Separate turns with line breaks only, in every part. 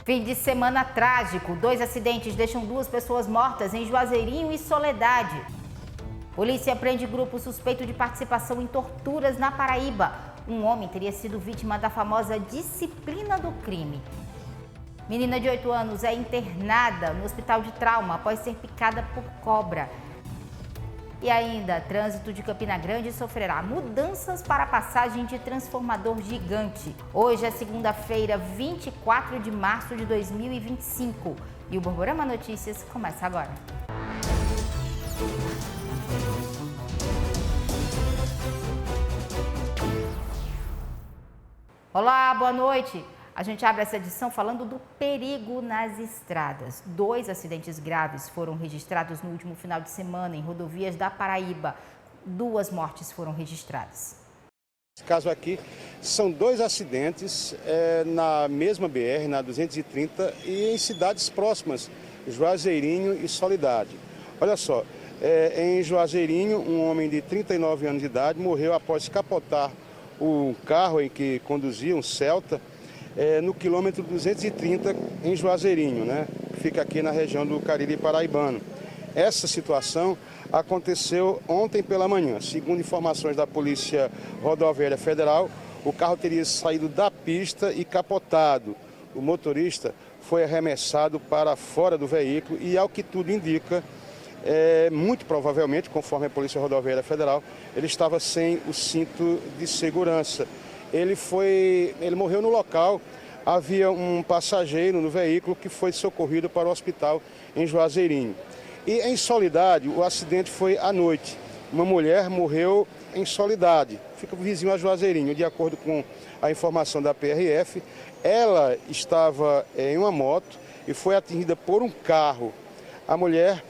Fim de semana trágico. 2 acidentes deixam 2 pessoas mortas em Juazeirinho e Soledade. Polícia prende grupo suspeito de participação em torturas na Paraíba. Um homem teria sido vítima da famosa disciplina do crime. Menina de 8 anos é internada no hospital de trauma após ser picada por cobra. E ainda, trânsito de Campina Grande sofrerá mudanças para a passagem de transformador gigante. Hoje é segunda-feira, 24 de março de 2025. E o Borborema Notícias começa agora. Olá, boa noite. A gente abre essa edição falando do perigo nas estradas. 2 acidentes graves foram registrados no último final de semana em rodovias da Paraíba. 2 mortes foram registradas.
Esse caso aqui são 2 acidentes na mesma BR, na 230, e em cidades próximas, Juazeirinho e Soledade. Olha só, em Juazeirinho, um homem de 39 anos de idade morreu após capotar o carro em que conduzia, um Celta, no quilômetro 230 em Juazeirinho, né? Fica aqui na região do Cariri Paraibano. Essa situação aconteceu ontem pela manhã. Segundo informações da Polícia Rodoviária Federal, o carro teria saído da pista e capotado. O motorista foi arremessado para fora do veículo e, ao que tudo indica, muito provavelmente, conforme a Polícia Rodoviária Federal, ele estava sem o cinto de segurança. Ele morreu no local. Havia um passageiro no veículo que foi socorrido para o hospital em Juazeirinho. E em Soledade, o acidente foi à noite. Uma mulher morreu em Soledade, fica vizinho a Juazeirinho. De acordo com a informação da PRF, ela estava em uma moto e foi atingida por um carro. A mulher,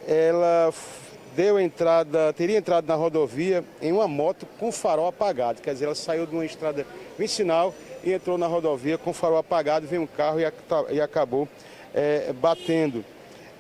ela teria entrado na rodovia em uma moto com farol apagado. Quer dizer, ela saiu de uma estrada vicinal e entrou na rodovia com farol apagado, veio um carro e acabou batendo.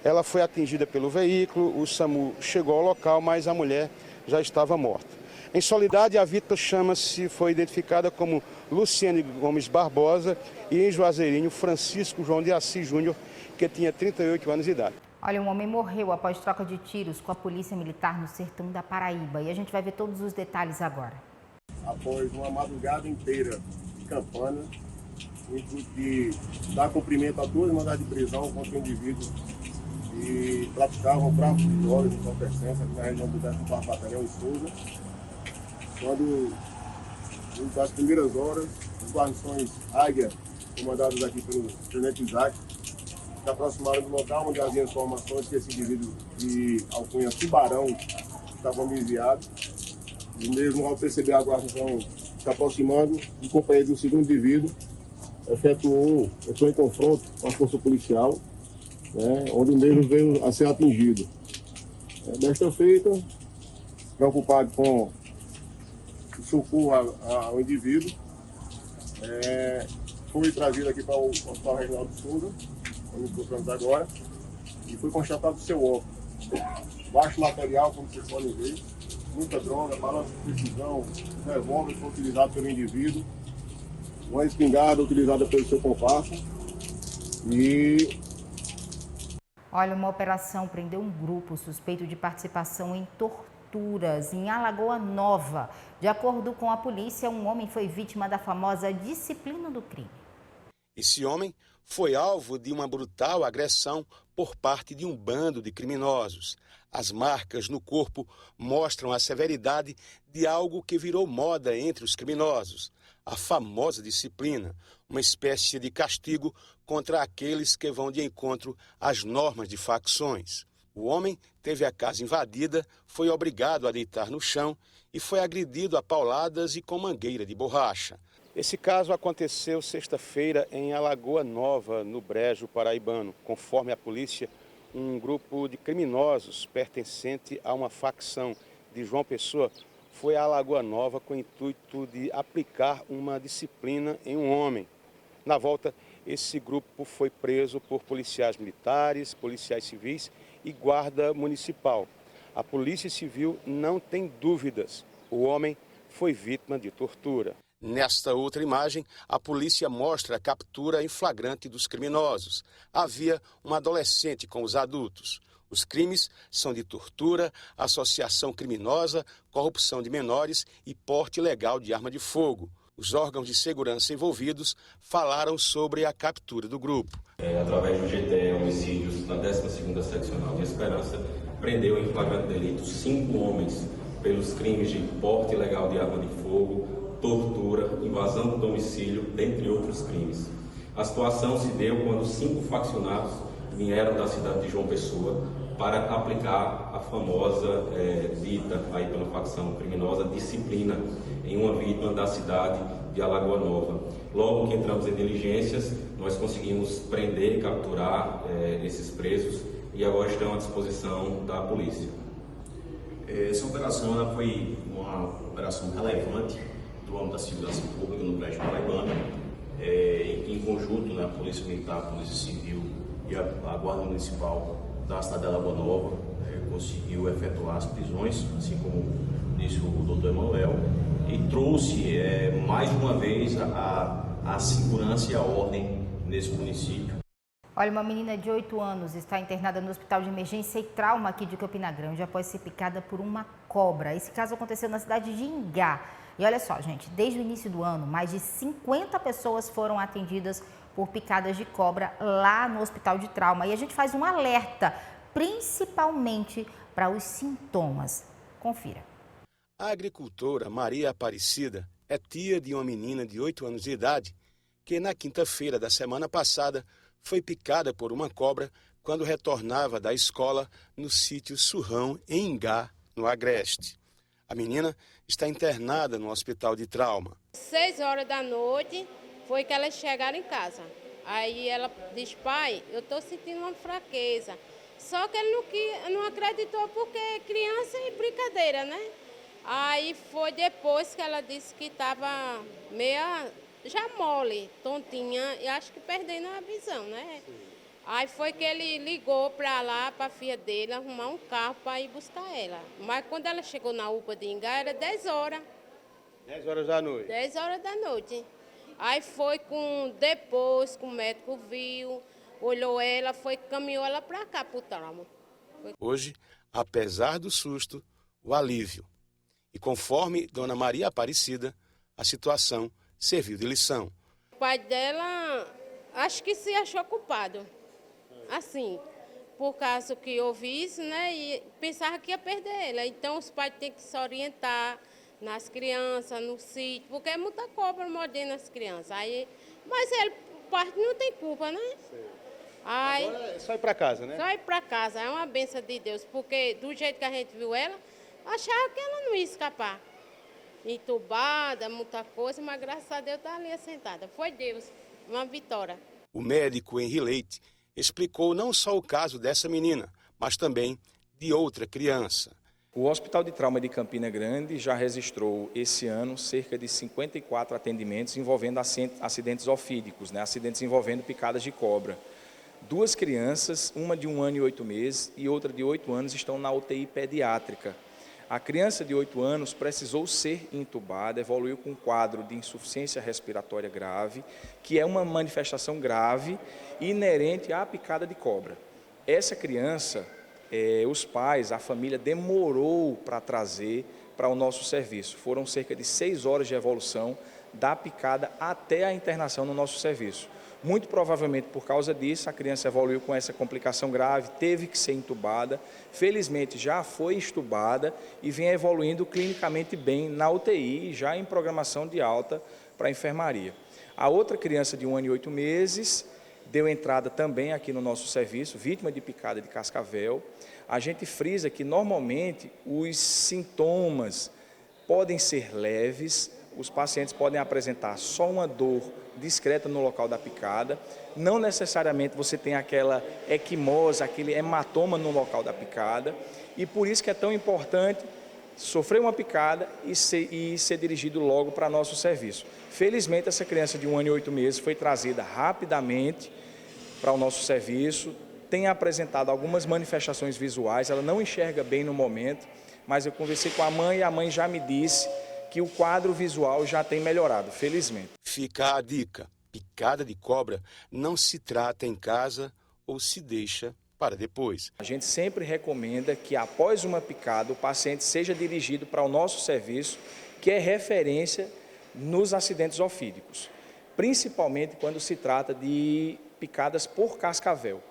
Ela foi atingida pelo veículo, o SAMU chegou ao local, mas a mulher já estava morta. Em Soledade, a vítima foi identificada como Luciane Gomes Barbosa, e em Juazeirinho, Francisco João de Assis Júnior, que tinha 38 anos de idade.
Olha, um homem morreu após troca de tiros com a polícia militar no sertão da Paraíba. E a gente vai ver todos os detalhes agora.
Após uma madrugada inteira de campana, no intuito de dar cumprimento a 2 mandados de prisão contra indivíduos que praticavam tráfico de drogas e entorpecentes aqui na região do 14º Batalhão em Souza. Quando, nas primeiras horas, as guarnições Águia, comandadas aqui pelo tenente Isaac, se aproximaram do local onde havia informações que esse indivíduo de alcunha Tubarão estava desviado. E mesmo ao perceber a guarnição se aproximando, o companheiro do segundo indivíduo entrou em confronto com a força policial, né, onde o mesmo veio a ser atingido. Desta feita, preocupado com o socorro ao indivíduo, foi trazido aqui para o Hospital Regional de Souza, onde encontramos agora, e foi constatado o seu óbito. Baixo material, como vocês podem ver, muita droga, balança de precisão, um revólver foi utilizado pelo indivíduo, uma espingarda utilizada pelo seu comparsa e...
Olha, uma operação prendeu um grupo suspeito de participação em torturas em Alagoa Nova. De acordo com a polícia, um homem foi vítima da famosa disciplina do crime.
Esse homem foi alvo de uma brutal agressão por parte de um bando de criminosos. As marcas no corpo mostram a severidade de algo que virou moda entre os criminosos. A famosa disciplina, uma espécie de castigo contra aqueles que vão de encontro às normas de facções. O homem teve a casa invadida, foi obrigado a deitar no chão e foi agredido a pauladas e com mangueira de borracha.
Esse caso aconteceu sexta-feira em Alagoa Nova, no Brejo Paraibano. Conforme a polícia, um grupo de criminosos pertencente a uma facção de João Pessoa foi a Alagoa Nova com o intuito de aplicar uma disciplina em um homem. Na volta, esse grupo foi preso por policiais militares, policiais civis e guarda municipal. A Polícia Civil não tem dúvidas, o homem foi vítima de tortura.
Nesta outra imagem, a polícia mostra a captura em flagrante dos criminosos. Havia uma adolescente com os adultos. Os crimes são de tortura, associação criminosa, corrupção de menores e porte ilegal de arma de fogo. Os órgãos de segurança envolvidos falaram sobre a captura do grupo.
Através do GTE Homicídios, na 12ª Seccional de Esperança, prendeu em flagrante delito 5 homens pelos crimes de porte ilegal de arma de fogo, tortura, invasão do domicílio, dentre outros crimes. A situação se deu quando 5 faccionados vieram da cidade de João Pessoa para aplicar a famosa, dita aí pela facção criminosa, disciplina em uma vítima da cidade de Alagoa Nova. Logo que entramos em diligências, nós conseguimos prender e capturar esses presos e agora estão à disposição da polícia.
Essa operação foi uma operação relevante do âmbito da segurança pública no Brejo Paraibano, em conjunto, a Polícia Militar, a Polícia Civil e a Guarda Municipal da cidade de Alagoa Nova conseguiu efetuar as prisões, assim como disse o doutor Emanuel, e trouxe mais uma vez a segurança e a ordem nesse município.
Olha, uma menina de 8 anos está internada no Hospital de Emergência e Trauma aqui de Campina Grande após ser picada por uma cobra. Esse caso aconteceu na cidade de Ingá. E olha só, gente, desde o início do ano, mais de 50 pessoas foram atendidas por picadas de cobra lá no Hospital de Trauma. E a gente faz um alerta, principalmente para os sintomas. Confira.
A agricultora Maria Aparecida é tia de uma menina de 8 anos de idade que na quinta-feira da semana passada foi picada por uma cobra quando retornava da escola no sítio Surrão, em Ingá, no Agreste. A menina está internada no Hospital de Trauma.
6 horas da noite foi que elas chegaram em casa. Aí ela disse: pai, eu estou sentindo uma fraqueza. Só que ele não acreditou porque criança é brincadeira, né? Aí foi depois que ela disse que estava meia já mole, tontinha, e acho que perdendo a visão, né? Sim. Aí foi que ele ligou para lá, para a filha dele, arrumar um carro para ir buscar ela. Mas quando ela chegou na UPA de Ingá, era 10 horas.
10 horas da noite?
10 horas da noite. Aí foi depois que o médico viu, olhou ela, caminhou ela para cá, para o trauma.
Hoje, apesar do susto, o alívio. E conforme Dona Maria Aparecida, a situação serviu de lição.
O pai dela, acho que se achou culpado, assim, por causa que houve isso, né, e pensava que ia perder ela. Então os pais têm que se orientar nas crianças, no sítio, porque é muita cobra mordendo as crianças. Mas o pai não tem culpa, né? Sim.
Agora é só ir para casa, né?
Só ir para casa, é uma bênção de Deus, porque do jeito que a gente viu ela, achava que ela não ia escapar. Entubada, muita coisa, mas graças a Deus está ali assentada. Foi Deus, uma vitória.
O médico Henri Leite explicou não só o caso dessa menina, mas também de outra criança.
O Hospital de Trauma de Campina Grande já registrou esse ano cerca de 54 atendimentos envolvendo acidentes ofídicos, né? Acidentes envolvendo picadas de cobra. 2 crianças, uma de 1 ano e 8 meses e outra de 8 anos, estão na UTI pediátrica. A criança de 8 anos precisou ser entubada, evoluiu com um quadro de insuficiência respiratória grave, que é uma manifestação grave inerente à picada de cobra. Essa criança, os pais, a família demorou para trazer para o nosso serviço. Foram cerca de 6 horas de evolução da picada até a internação no nosso serviço. Muito provavelmente por causa disso, a criança evoluiu com essa complicação grave, teve que ser entubada, felizmente já foi entubada e vem evoluindo clinicamente bem na UTI, já em programação de alta para a enfermaria. A outra criança de 1 ano e 8 meses deu entrada também aqui no nosso serviço, vítima de picada de cascavel. A gente frisa que normalmente os sintomas podem ser leves, os pacientes podem apresentar só uma dor discreta no local da picada, não necessariamente você tem aquela equimose, aquele hematoma no local da picada, e por isso que é tão importante sofrer uma picada e ser dirigido logo para nosso serviço. Felizmente, essa criança de 1 ano e 8 meses foi trazida rapidamente para o nosso serviço, tem apresentado algumas manifestações visuais, ela não enxerga bem no momento, mas eu conversei com a mãe e a mãe já me disse que o quadro visual já tem melhorado, felizmente.
Fica a dica: picada de cobra não se trata em casa ou se deixa para depois.
A gente sempre recomenda que após uma picada o paciente seja dirigido para o nosso serviço, que é referência nos acidentes ofídicos, principalmente quando se trata de picadas por cascavel,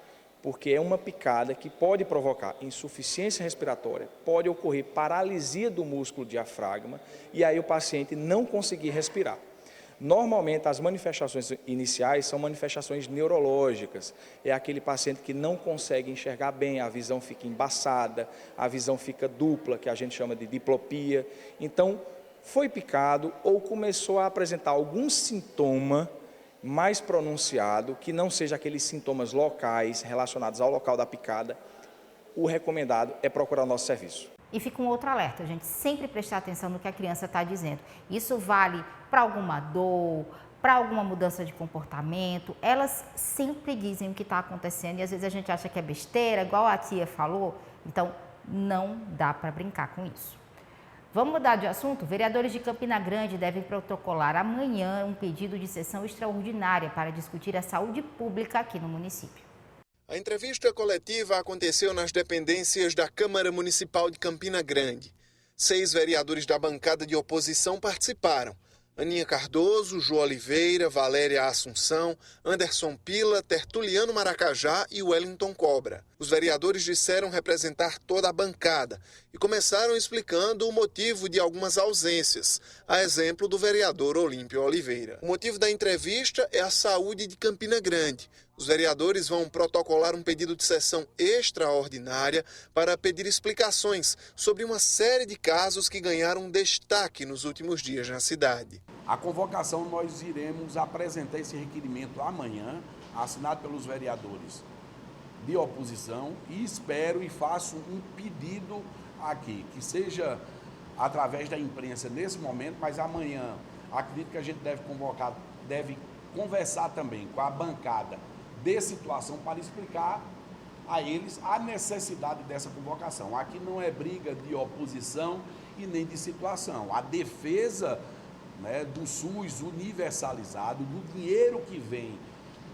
porque é uma picada que pode provocar insuficiência respiratória, pode ocorrer paralisia do músculo diafragma e aí o paciente não conseguir respirar. Normalmente, as manifestações iniciais são manifestações neurológicas. É aquele paciente que não consegue enxergar bem, a visão fica embaçada, a visão fica dupla, que a gente chama de diplopia. Então, foi picado ou começou a apresentar algum sintoma mais pronunciado, que não seja aqueles sintomas locais relacionados ao local da picada, o recomendado é procurar o nosso serviço.
E fica um outro alerta, gente, sempre prestar atenção no que a criança está dizendo. Isso vale para alguma dor, para alguma mudança de comportamento. Elas sempre dizem o que está acontecendo e às vezes a gente acha que é besteira, igual a tia falou. Então, não dá para brincar com isso. Vamos mudar de assunto? Vereadores de Campina Grande devem protocolar amanhã um pedido de sessão extraordinária para discutir a saúde pública aqui no município.
A entrevista coletiva aconteceu nas dependências da Câmara Municipal de Campina Grande. 6 vereadores da bancada de oposição participaram. Aninha Cardoso, João Oliveira, Valéria Assunção, Anderson Pila, Tertuliano Maracajá e Wellington Cobra. Os vereadores disseram representar toda a bancada e começaram explicando o motivo de algumas ausências, a exemplo do vereador Olímpio Oliveira. O motivo da entrevista é a saúde de Campina Grande. Os vereadores vão protocolar um pedido de sessão extraordinária para pedir explicações sobre uma série de casos que ganharam destaque nos últimos dias na cidade.
A convocação, nós iremos apresentar esse requerimento amanhã, assinado pelos vereadores de oposição, e espero e faço um pedido aqui, que seja através da imprensa nesse momento, mas amanhã acredito que a gente deve conversar também com a bancada de situação para explicar a eles a necessidade dessa convocação. Aqui não é briga de oposição e nem de situação. A defesa, né, do SUS universalizado, do dinheiro que vem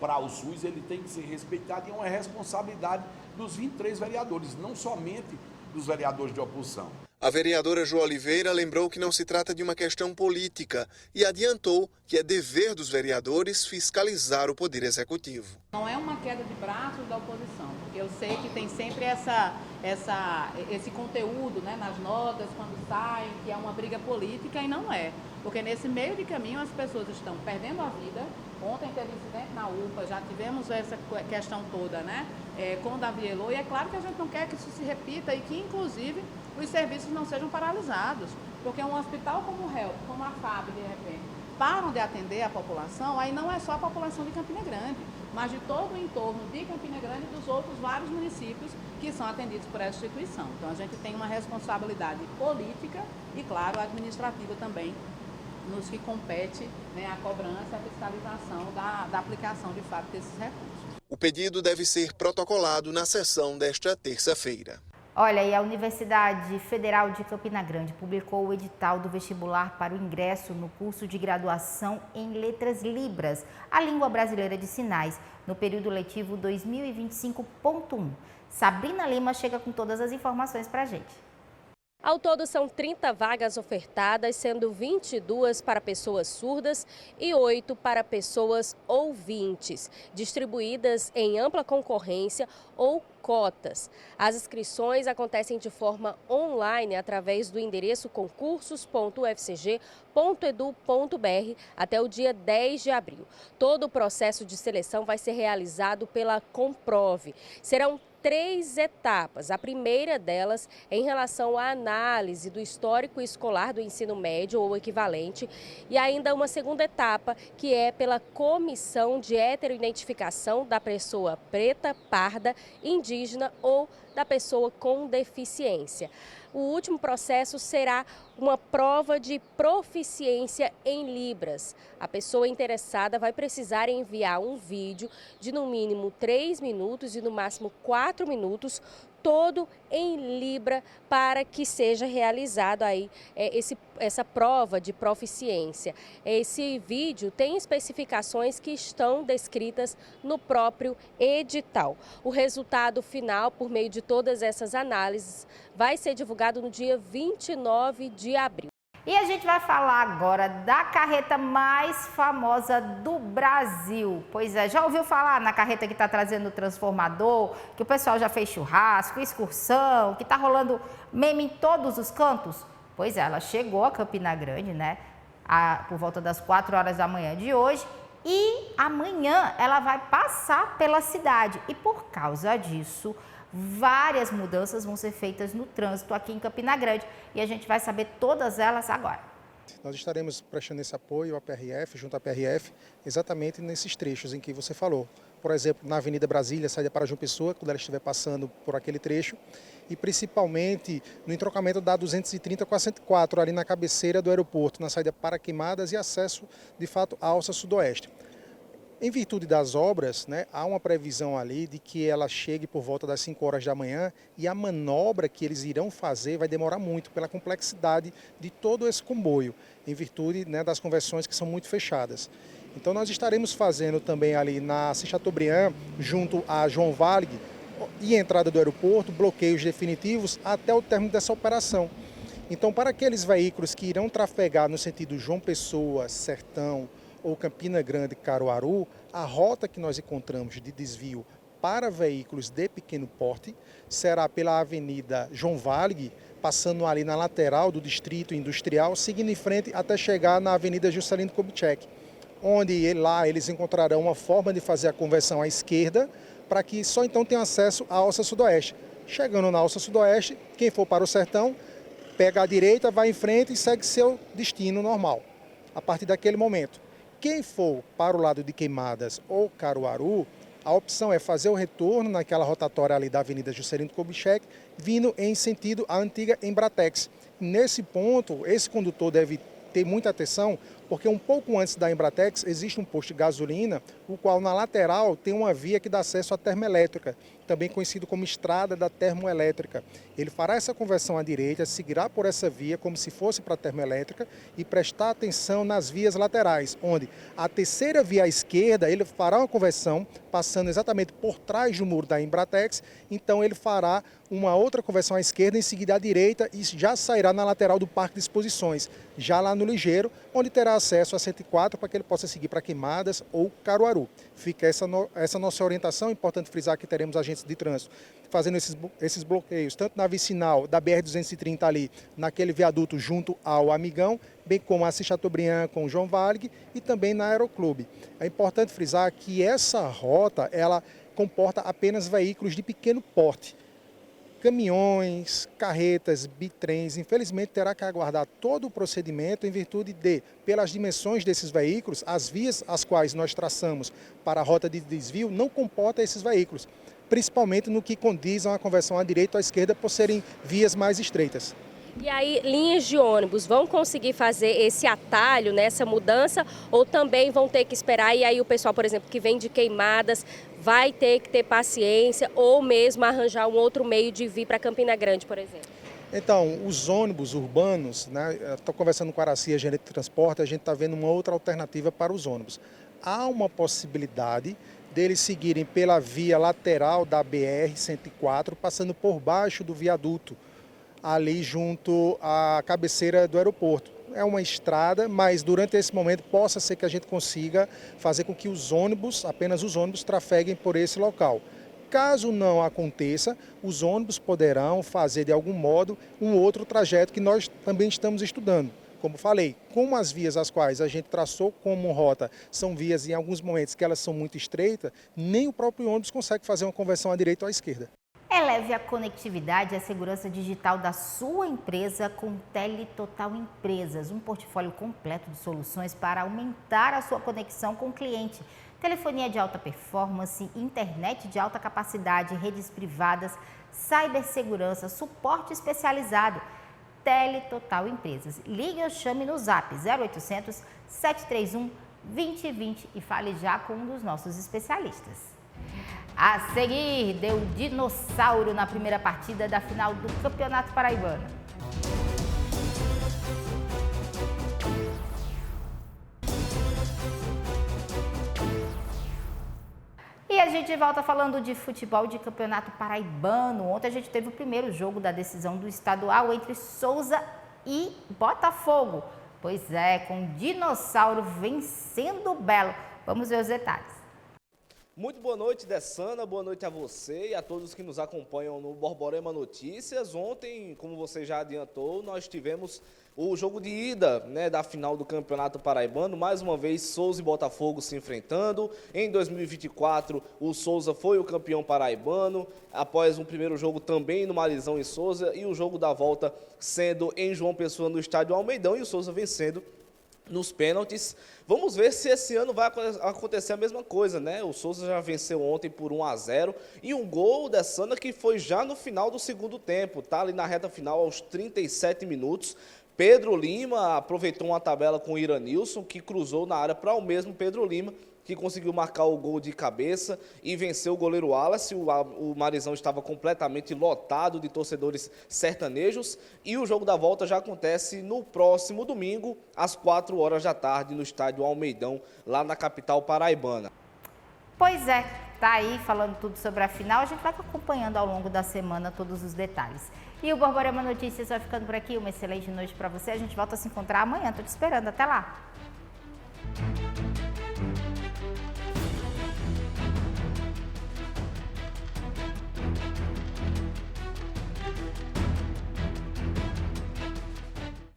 para o SUS, ele tem que ser respeitado e é uma responsabilidade dos 23 vereadores, não somente dos vereadores de oposição.
A vereadora João Oliveira lembrou que não se trata de uma questão política e adiantou que é dever dos vereadores fiscalizar o Poder Executivo.
Não é uma queda de braços da oposição, porque eu sei que tem sempre esse conteúdo, né, nas notas, quando saem, que é uma briga política, e não é. Porque nesse meio de caminho as pessoas estão perdendo a vida. Ontem teve incidente na UPA, já tivemos essa questão toda, né, com o Davi Elô, e é claro que a gente não quer que isso se repita e que, inclusive, os serviços não sejam paralisados, porque um hospital como o HELP, como a FAB, de repente, param de atender a população, aí não é só a população de Campina Grande, mas de todo o entorno de Campina Grande e dos outros vários municípios que são atendidos por essa instituição. Então a gente tem uma responsabilidade política e, claro, administrativa também, nos que compete, né, a cobrança e a fiscalização da aplicação de fato desses recursos.
O pedido deve ser protocolado na sessão desta terça-feira.
Olha, e a Universidade Federal de Campina Grande publicou o edital do vestibular para o ingresso no curso de graduação em Letras Libras, a língua brasileira de sinais, no período letivo 2025.1. Sabrina Lima chega com todas as informações para a gente.
Ao todo, são 30 vagas ofertadas, sendo 22 para pessoas surdas e 8 para pessoas ouvintes, distribuídas em ampla concorrência ou cotas. As inscrições acontecem de forma online através do endereço concursos.ufcg.edu.br até o dia 10 de abril. Todo o processo de seleção vai ser realizado pela Comprove. Serão 3 etapas. A primeira delas é em relação à análise do histórico escolar do ensino médio ou equivalente, e ainda uma segunda etapa, que é pela comissão de heteroidentificação da pessoa preta, parda, indígena ou da pessoa com deficiência. O último processo será uma prova de proficiência em Libras. A pessoa interessada vai precisar enviar um vídeo de no mínimo 3 minutos e no máximo 4 minutos, todo em Libra para que seja realizado aí essa prova de proficiência. Esse vídeo tem especificações que estão descritas no próprio edital. O resultado final, por meio de todas essas análises, vai ser divulgado no dia 29 de abril.
E a gente vai falar agora da carreta mais famosa do Brasil. Pois é, já ouviu falar na carreta que está trazendo o transformador, que o pessoal já fez churrasco, excursão, que está rolando meme em todos os cantos? Pois é, ela chegou a Campina Grande, né, por volta das 4 horas da manhã de hoje. E amanhã ela vai passar pela cidade. E por causa disso, várias mudanças vão ser feitas no trânsito aqui em Campina Grande e a gente vai saber todas elas agora.
Nós estaremos prestando esse apoio à PRF, junto à PRF, exatamente nesses trechos em que você falou. Por exemplo, na Avenida Brasília, saída para João Pessoa, quando ela estiver passando por aquele trecho, e principalmente no entrocamento da 230 com a 104, ali na cabeceira do aeroporto, na saída para Queimadas e acesso, de fato, à alça sudoeste. Em virtude das obras, né, há uma previsão ali de que ela chegue por volta das 5 horas da manhã e a manobra que eles irão fazer vai demorar muito pela complexidade de todo esse comboio, em virtude, né, das conversões que são muito fechadas. Então nós estaremos fazendo também ali na Assis Chateaubriand, junto a João Valig e entrada do aeroporto, bloqueios definitivos até o término dessa operação. Então para aqueles veículos que irão trafegar no sentido João Pessoa, Sertão, ou Campina Grande, Caruaru, a rota que nós encontramos de desvio para veículos de pequeno porte será pela Avenida João Valig, passando ali na lateral do Distrito Industrial, seguindo em frente até chegar na Avenida Juscelino Kubitschek, onde lá eles encontrarão uma forma de fazer a conversão à esquerda, para que só então tenham acesso à alça sudoeste. Chegando na alça sudoeste, quem for para o Sertão, pega a direita, vai em frente e segue seu destino normal, a partir daquele momento. Quem for para o lado de Queimadas ou Caruaru, a opção é fazer o retorno naquela rotatória ali da Avenida Juscelino Kubitschek, vindo em sentido à antiga Embratex. Nesse ponto, esse condutor deve ter muita atenção, porque um pouco antes da Embratex existe um posto de gasolina, o qual na lateral tem uma via que dá acesso à termoelétrica, também conhecido como estrada da termoelétrica. Ele fará essa conversão à direita, seguirá por essa via como se fosse para a termoelétrica e prestar atenção nas vias laterais, onde a terceira via à esquerda ele fará uma conversão passando exatamente por trás do muro da Embratex, então ele fará uma outra conversão à esquerda, em seguida à direita e já sairá na lateral do Parque de Exposições, já lá no Ligeiro, onde terá acesso a 104 para que ele possa seguir para Queimadas ou Caruaru. Fica essa nossa orientação, é importante frisar que teremos agentes de trânsito fazendo esses bloqueios, tanto na vicinal da BR-230 ali, naquele viaduto junto ao Amigão, bem como a Assis Chateaubriand com o João Valig e também na Aeroclube. É importante frisar que essa rota, ela comporta apenas veículos de pequeno porte. Caminhões, carretas, bitrens, infelizmente terá que aguardar todo o procedimento em virtude de, pelas dimensões desses veículos, as vias as quais nós traçamos para a rota de desvio não comportam esses veículos, principalmente no que condizam a conversão à direita ou à esquerda por serem vias mais estreitas.
E aí, linhas de ônibus vão conseguir fazer esse atalho nessa mudança ou também vão ter que esperar? E aí o pessoal, por exemplo, que vem de Queimadas vai ter que ter paciência ou mesmo arranjar um outro meio de vir para Campina Grande, por exemplo?
Então, os ônibus urbanos, né, estou conversando com a Aracia, gerente de transporte, a gente está vendo uma outra alternativa para os ônibus. Há uma possibilidade deles seguirem pela via lateral da BR-104, passando por baixo do viaduto, ali junto à cabeceira do aeroporto. É uma estrada, mas durante esse momento possa ser que a gente consiga fazer com que os ônibus, apenas os ônibus, trafeguem por esse local. Caso não aconteça, os ônibus poderão fazer de algum modo um outro trajeto que nós também estamos estudando. Como falei, como as vias as quais a gente traçou como rota são vias em alguns momentos que elas são muito estreitas, nem o próprio ônibus consegue fazer uma conversão à direita ou à esquerda.
Eleve a conectividade e a segurança digital da sua empresa com Teletotal Empresas, um portfólio completo de soluções para aumentar a sua conexão com o cliente. Telefonia de alta performance, internet de alta capacidade, redes privadas, cibersegurança, suporte especializado. Teletotal Empresas. Ligue ou chame no Zap 0800 731 2020 e fale já com um dos nossos especialistas. A seguir, deu dinossauro na primeira partida da final do Campeonato Paraibano. E a gente volta falando de futebol de Campeonato Paraibano. Ontem a gente teve o primeiro jogo da decisão do estadual entre Souza e Botafogo. Pois é, com o dinossauro vencendo o Belo. Vamos ver os detalhes.
Muito boa noite, Dessana, boa noite a você e a todos que nos acompanham no Borborema Notícias. Ontem, como você já adiantou, nós tivemos o jogo de ida, da final do Campeonato Paraibano. Mais uma vez, Souza e Botafogo se enfrentando. Em 2024, o Souza foi o campeão paraibano, após um primeiro jogo também no Marizão e Souza, e o jogo da volta sendo em João Pessoa, no estádio Almeidão, e o Souza vencendo nos pênaltis. Vamos ver se esse ano vai acontecer a mesma coisa, O Souza já venceu ontem por 1-0 e um gol da Sana que foi já no final do segundo tempo, ali na reta final aos 37 minutos. Pedro Lima aproveitou uma tabela com o Iranilson, que cruzou na área para o mesmo Pedro Lima, que conseguiu marcar o gol de cabeça e venceu o goleiro Wallace. O Marizão estava completamente lotado de torcedores sertanejos e o jogo da volta já acontece no próximo domingo, às 4 horas da tarde, no estádio Almeidão, lá na capital paraibana.
Pois é, tá aí falando tudo sobre a final, a gente vai acompanhando ao longo da semana todos os detalhes. E o Borborema Notícias vai ficando por aqui, uma excelente noite para você, a gente volta a se encontrar amanhã, tô te esperando, até lá!